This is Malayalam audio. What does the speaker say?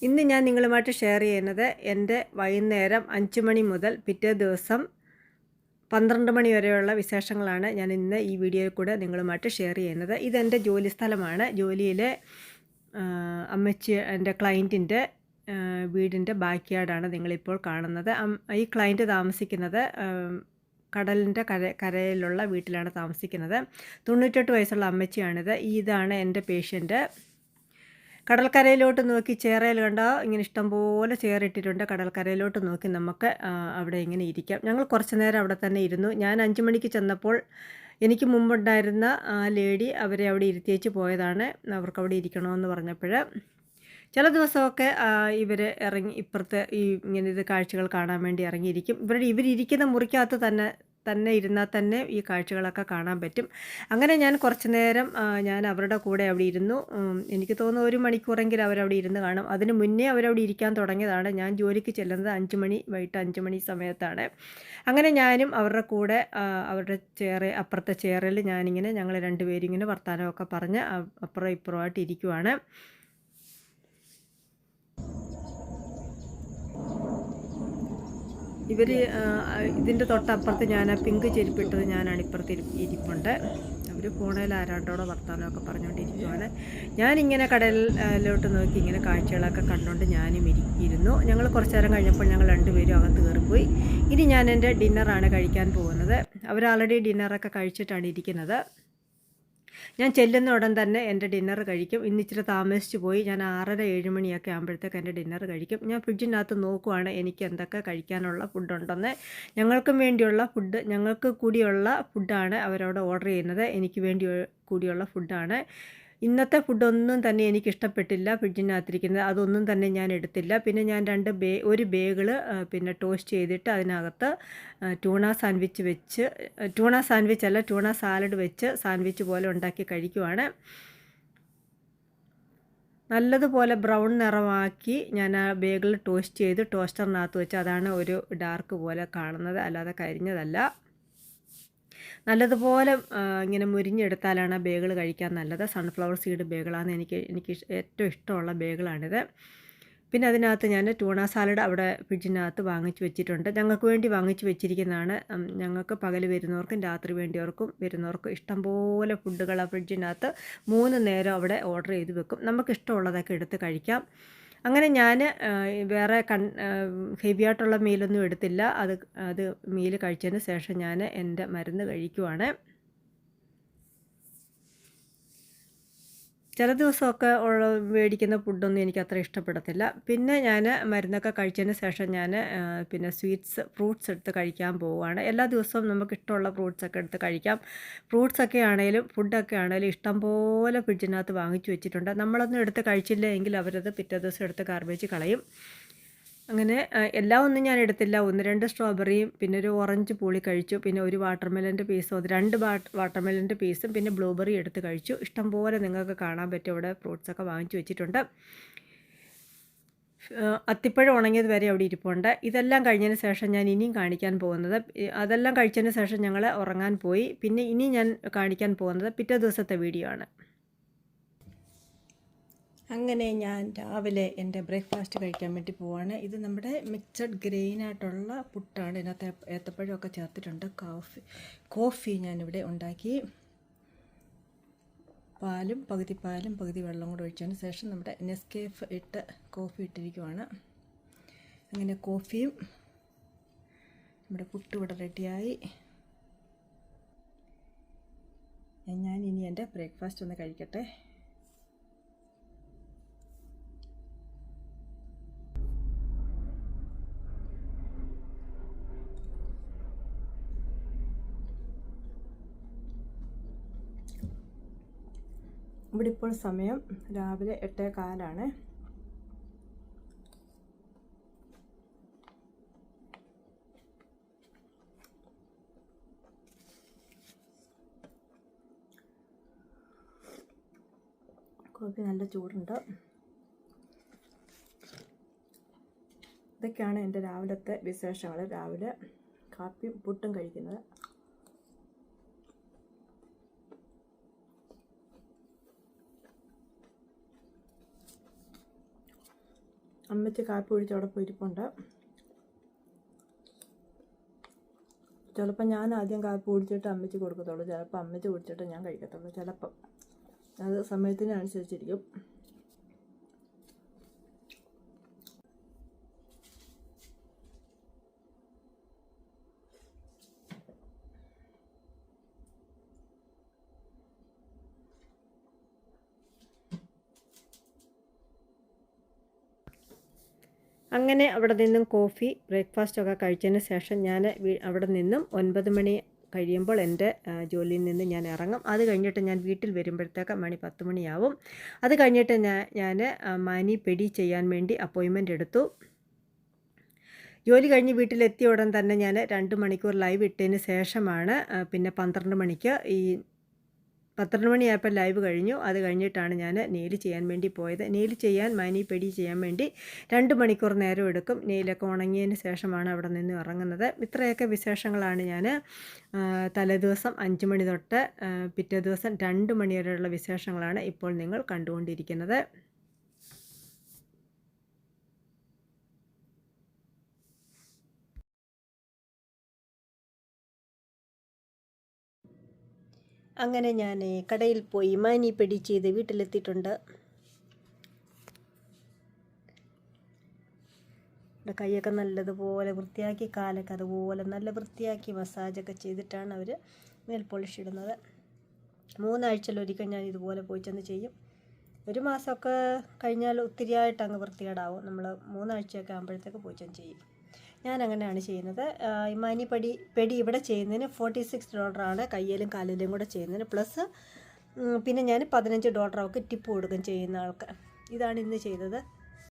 ഇന്ന് ഞാൻ നിങ്ങളുമായിട്ട് ഷെയർ ചെയ്യുന്നത് എൻ്റെ വൈകുന്നേരം 5 മണി മുതൽ പിറ്റേ ദിവസം 12 മണി വരെയുള്ള വിശേഷങ്ങളാണ് ഞാൻ ഇന്ന് ഈ വീഡിയോയിൽ കൂടെ നിങ്ങളുമായിട്ട് ഷെയർ ചെയ്യുന്നത്. ഇതെൻ്റെ ജോലി സ്ഥലമാണ്. ജോലിയിലെ അമ്മച്ചി എൻ്റെ ക്ലയൻറ്റിൻ്റെ വീടിൻ്റെ ബാക്ക് യാർഡാണ് നിങ്ങളിപ്പോൾ കാണുന്നത്. ഈ ക്ലയൻറ്റ് താമസിക്കുന്നത് കടലിൻ്റെ കരയിലുള്ള വീട്ടിലാണ് താമസിക്കുന്നത്. 98 വയസ്സുള്ള അമ്മച്ചിയാണിത്. ഇതാണ് എൻ്റെ പേഷ്യൻറ്റ്. കടൽക്കരയിലോട്ട് നോക്കി ചേറയിൽ കണ്ടോ ഇങ്ങനെ ഇഷ്ടംപോലെ ചേറിട്ടിട്ടുണ്ട്. കടൽക്കരയിലോട്ട് നോക്കി നമുക്ക് അവിടെ ഇങ്ങനെ ഇരിക്കാം. ഞങ്ങൾ കുറച്ച് നേരം അവിടെ തന്നെ ഇരുന്നു. ഞാൻ 5 മണിക്ക് ചെന്നപ്പോൾ എനിക്ക് മുമ്പുണ്ടായിരുന്ന ആ ലേഡി അവരെ അവിടെ ഇരുത്തിയേച്ച് പോയതാണ്. അവർക്ക് അവിടെ ഇരിക്കണമെന്ന് പറഞ്ഞപ്പോൾ ചില ദിവസമൊക്കെ ഇവർ ഇറങ്ങി ഇപ്പുറത്ത് ഇങ്ങനെ ഇത് കാഴ്ചകൾ കാണാൻ വേണ്ടി ഇറങ്ങിയിരിക്കും. ഇവരിയ്ക്കുന്ന മുറിക്കകത്ത് തന്നെ ഇരുന്നാൽ തന്നെ ഈ കാഴ്ചകളൊക്കെ കാണാൻ പറ്റും. അങ്ങനെ ഞാൻ കുറച്ച് നേരം ഞാൻ അവരുടെ കൂടെ അവിടെ ഇരുന്നു. എനിക്ക് തോന്നുന്നു 1 മണിക്കൂറെങ്കിലും അവരവിടെ ഇരുന്ന് കാണും. അതിന് മുന്നേ അവരവിടെ ഇരിക്കാൻ തുടങ്ങിയതാണ്. ഞാൻ ജോലിക്ക് ചെല്ലുന്നത് 5 മണി വൈകിട്ട് 5 മണി സമയത്താണ്. അങ്ങനെ ഞാനും അവരുടെ കൂടെ അവരുടെ അപ്പുറത്തെ ചെയറിൽ ഞാനിങ്ങനെ ഞങ്ങൾ രണ്ടുപേരും ഇങ്ങനെ വർത്തമാനമൊക്കെ പറഞ്ഞ് അപ്പുറം ഇപ്പുറമായിട്ട് ഇരിക്കുവാണ്. ഇതിൻ്റെ തൊട്ടപ്പുറത്ത് ഞാൻ പിങ്ക് ചെരുപ്പിട്ടത് ഞാനാണ് ഇപ്പുറത്ത് ഇരിപ്പുണ്ട്. അവർ ഫോണിൽ ആരാണ്ടോടെ വർത്തമാനമൊക്കെ പറഞ്ഞുകൊണ്ടിരിക്കുവാണ്. ഞാനിങ്ങനെ കടലിലോട്ട് നോക്കി ഇങ്ങനെ കാഴ്ചകളൊക്കെ കണ്ടുകൊണ്ട് ഞാനും ഇരുന്നു. ഞങ്ങൾ കുറച്ച് നേരം കഴിഞ്ഞപ്പോൾ ഞങ്ങൾ രണ്ടുപേരും അകത്ത് കയറിപ്പോയി. ഇനി ഞാൻ എൻ്റെ ഡിന്നറാണ് കഴിക്കാൻ പോകുന്നത്. അവർ ആൾറെഡി ഡിന്നറൊക്കെ കഴിച്ചിട്ടാണ് ഇരിക്കുന്നത്. ഞാൻ ചെല്ലുന്ന ഉടൻ തന്നെ എൻ്റെ ഡിന്നർ കഴിക്കും. ഇന്ന് ഇച്ചിരി താമസിച്ച് പോയി. ഞാൻ 6:30-7 മണിയൊക്കെ ആകുമ്പോഴത്തേക്ക് എൻ്റെ ഡിന്നർ കഴിക്കും. ഞാൻ ഫ്രിഡ്ജിനകത്ത് നോക്കുവാണ് എനിക്ക് എന്തൊക്കെ കഴിക്കാനുള്ള ഫുഡുണ്ടെന്ന്. ഞങ്ങൾക്കും വേണ്ടിയുള്ള ഫുഡ്, ഞങ്ങൾക്ക് കൂടിയുള്ള ഫുഡാണ് അവരവിടെ ഓർഡർ ചെയ്യുന്നത്. എനിക്ക് വേണ്ടി കൂടിയുള്ള ഫുഡാണ്. ഇന്നത്തെ ഫുഡൊന്നും തന്നെ എനിക്കിഷ്ടപ്പെട്ടില്ല. ഫ്രിഡ്ജിനകത്തിരിക്കുന്നത് അതൊന്നും തന്നെ ഞാൻ എടുത്തില്ല. പിന്നെ ഞാൻ ഒരു ബേഗിൾ പിന്നെ ടോസ്റ്റ് ചെയ്തിട്ട് അതിനകത്ത് ട്യൂണ സാലഡ് വെച്ച് സാൻഡ്വിച്ച് പോലെ ഉണ്ടാക്കി കഴിക്കുവാണ്. നല്ലതുപോലെ ബ്രൗൺ നിറമാക്കി ഞാൻ ആ ബേഗിൾ ടോസ്റ്റ് ചെയ്ത് ടോസ്റ്ററിനകത്ത് വെച്ച് അതാണ് ഒരു ഡാർക്ക് പോലെ കാണുന്നത്, അല്ലാതെ കരിഞ്ഞതല്ല. നല്ലതുപോലെ ഇങ്ങനെ മുരിഞ്ഞെടുത്താലാണ് ബേഗിൾ കഴിക്കാൻ നല്ലത്. സൺഫ്ലവർ സീഡ് ബേഗിളാണ് എനിക്ക് ഏറ്റവും ഇഷ്ടമുള്ള ബേഗിളാണിത്. പിന്നെ അതിനകത്ത് ഞാൻ ട്യൂണ സാലഡ് അവിടെ ഫ്രിഡ്ജിനകത്ത് വാങ്ങിച്ച് വെച്ചിട്ടുണ്ട്. ഞങ്ങൾക്ക് വേണ്ടി വാങ്ങിച്ച് വെച്ചിരിക്കുന്നതാണ്. ഞങ്ങൾക്ക് പകൽ വരുന്നവർക്കും രാത്രി വരുന്നവർക്കും ഇഷ്ടംപോലെ ഫുഡുകൾ ആ ഫ്രിഡ്ജിനകത്ത് 3 നേരം അവിടെ ഓർഡർ ചെയ്ത് വെക്കും. നമുക്കിഷ്ടമുള്ളതൊക്കെ എടുത്ത് കഴിക്കാം. അങ്ങനെ ഞാൻ വേറെ ഹെവി ആയിട്ടുള്ള മീലൊന്നും എടുത്തില്ല. അത് മീൽ കഴിച്ചതിന് ശേഷം ഞാൻ എൻ്റെ മരുന്ന് കഴിക്കുവാണ്. ചില ദിവസമൊക്കെ മേടിക്കുന്ന ഫുഡൊന്നും എനിക്ക് അത്ര ഇഷ്ടപ്പെടത്തില്ല. പിന്നെ ഞാൻ മരുന്നൊക്കെ കഴിച്ചതിന് ശേഷം ഞാൻ പിന്നെ ഫ്രൂട്ട്സ് എടുത്ത് കഴിക്കാൻ പോവുകയാണ്. എല്ലാ ദിവസവും നമുക്ക് ഇഷ്ടമുള്ള ഫ്രൂട്ട്സൊക്കെ എടുത്ത് കഴിക്കാം. ഫ്രൂട്ട്സൊക്കെ ആണെങ്കിലും ഫുഡൊക്കെ ആണെങ്കിലും ഇഷ്ടംപോലെ ഫ്രിഡ്ജിനകത്ത് വാങ്ങിച്ചു വെച്ചിട്ടുണ്ട്. നമ്മളൊന്നും എടുത്ത് കഴിച്ചില്ല എങ്കിൽ അവരത് പിറ്റേ ദിവസം എടുത്ത് ഗാർബേജ് കളയും. അങ്ങനെ എല്ലാം ഒന്നും ഞാൻ എടുത്തില്ല. 1-2 സ്ട്രോബെറിയും പിന്നെ ഒരു ഓറഞ്ച് പൂളി കഴിച്ചു. പിന്നെ ഒരു വാട്ടർമെലൻ്റെ പീസും 2 വാട്ടർമെലൻ്റെ പീസും പിന്നെ ബ്ലൂബെറി എടുത്ത് കഴിച്ചു. ഇഷ്ടംപോലെ നിങ്ങൾക്ക് കാണാൻ പറ്റും ഇവിടെ ഫ്രൂട്ട്സൊക്കെ വാങ്ങിച്ചു വെച്ചിട്ടുണ്ട്. അത്തിപ്പഴം ഉണങ്ങിയത് വരെ അവിടെ ഇരിപ്പുണ്ട്. ഇതെല്ലാം കഴിഞ്ഞതിന് ശേഷം ഞാൻ ഇനിയും കാണിക്കാൻ പോകുന്നത്, അതെല്ലാം കഴിച്ചതിന് ശേഷം ഞങ്ങൾ ഉറങ്ങാൻ പോയി. പിന്നെ ഇനി ഞാൻ കാണിക്കാൻ പോകുന്നത് പിറ്റേ ദിവസത്തെ വീഡിയോ ആണ്. അങ്ങനെ ഞാൻ രാവിലെ എൻ്റെ ബ്രേക്ക്ഫാസ്റ്റ് കഴിക്കാൻ വേണ്ടി പോവാണ്. ഇത് നമ്മുടെ മിക്സഡ് ഗ്രെയിനായിട്ടുള്ള പുട്ടാണ്. ഇതിനകത്ത് ഏത്തപ്പഴമൊക്കെ ചേർത്തിട്ടുണ്ട്. കോഫി ഞാനിവിടെ ഉണ്ടാക്കി. പകുതി വെള്ളം കൂടെ ഒഴിച്ചതിന് ശേഷം നമ്മുടെ നെസ്കേഫ് ഇട്ട് കോഫി ഇട്ടിരിക്കുവാണ്. അങ്ങനെ കോഫിയും നമ്മുടെ പുട്ടും ഇവിടെ റെഡിയായി. ഞാൻ ഇനി എൻ്റെ ബ്രേക്ക്ഫാസ്റ്റ് ഒന്ന് കഴിക്കട്ടെ. ഇവിടെ ഇപ്പോൾ സമയം രാവിലെ 8:15. കോഫി നല്ല ചൂടുണ്ട്. ഇതൊക്കെയാണ് എൻ്റെ രാവിലത്തെ വിശേഷങ്ങൾ. രാവിലെ കാപ്പിയും പുട്ടും കഴിക്കുന്നത്. അമ്മച്ചി കാപ്പി കുടിച്ച് അവിടെ പോയിരിപ്പുണ്ട്. ചിലപ്പോൾ ഞാൻ ആദ്യം കാപ്പി കുടിച്ചിട്ട് അമ്മച്ചി കൊടുക്കത്തുള്ളൂ, ചിലപ്പോൾ അമ്മച്ചി കുടിച്ചിട്ട് ഞാൻ കഴിക്കത്തുള്ളൂ. ചിലപ്പം അത് സമയത്തിനനുസരിച്ചിരിക്കും. അങ്ങനെ അവിടെ നിന്നും കോഫി ബ്രേക്ക്ഫാസ്റ്റൊക്കെ കഴിച്ചതിന് ശേഷം ഞാൻ അവിടെ നിന്നും 9 മണി കഴിയുമ്പോൾ എൻ്റെ ജോലിയിൽ നിന്ന് ഞാൻ ഇറങ്ങും. അത് കഴിഞ്ഞിട്ട് ഞാൻ വീട്ടിൽ വരുമ്പോഴത്തേക്ക് മണി 10 മണിയാവും. അത് കഴിഞ്ഞിട്ട് ഞാൻ മാനി പെടി ചെയ്യാൻ വേണ്ടി അപ്പോയിൻമെൻ്റ് എടുത്തു. ജോലി കഴിഞ്ഞ് വീട്ടിലെത്തിയ ഉടൻ തന്നെ ഞാൻ 2 മണിക്കൂർ ലൈവ് ഇട്ടതിന് ശേഷമാണ് പിന്നെ 12 മണിക്ക് 12 മണിയായപ്പോൾ ലൈവ് കഴിഞ്ഞു. അത് കഴിഞ്ഞിട്ടാണ് ഞാൻ നെയിൽ ചെയ്യാൻ വേണ്ടി പോയത്. നെയിൽ ചെയ്യാൻ മാനി പെടി ചെയ്യാൻ വേണ്ടി 2 മണിക്കൂർ നേരം എടുക്കും. നെയിലൊക്കെ ഉണങ്ങിയതിന് ശേഷമാണ് അവിടെ നിന്ന് ഇറങ്ങുന്നത്. ഇത്രയൊക്കെ വിശേഷങ്ങളാണ് ഞാൻ തലേദിവസം 5 മണി തൊട്ട് പിറ്റേ ദിവസം 2 മണി വരെയുള്ള വിശേഷങ്ങളാണ് ഇപ്പോൾ നിങ്ങൾ കണ്ടുകൊണ്ടിരിക്കുന്നത്. അങ്ങനെ ഞാൻ കടയിൽ പോയി മാനി പെടി ചെയ്ത് വീട്ടിലെത്തിയിട്ടുണ്ട്. കൈയൊക്കെ നല്ലതുപോലെ വൃത്തിയാക്കി, കാലൊക്കെ അതുപോലെ നല്ല വൃത്തിയാക്കി മസാജൊക്കെ ചെയ്തിട്ടാണ് അവർ നെയിൽ പോളിഷ് ഇടുന്നത്. 3 ആഴ്ചയിലൊരിക്കൽ ഞാൻ ഇതുപോലെ പോയി ചെന്ന് ചെയ്യും. 1 മാസമൊക്കെ കഴിഞ്ഞാൽ ഒത്തിരിയായിട്ട് അങ്ങ് വൃത്തികേടാവും. നമ്മൾ 3 ആഴ്ചയൊക്കെ ആകുമ്പോഴത്തേക്ക് പോയി ചെന്ന് ചെയ്യും. ഞാൻ അങ്ങനെയാണ് ചെയ്യുന്നത്. മാനി പെടി ഇവിടെ ചെയ്യുന്നതിന് $46 കയ്യിലും കാലിലും കൂടെ ചെയ്യുന്നതിന്. പ്ലസ് പിന്നെ ഞാൻ $15 അവർക്ക് ടിപ്പ് കൊടുക്കും ചെയ്യുന്ന ആൾക്ക്. ഇതാണ് ഇന്ന് ചെയ്തത്.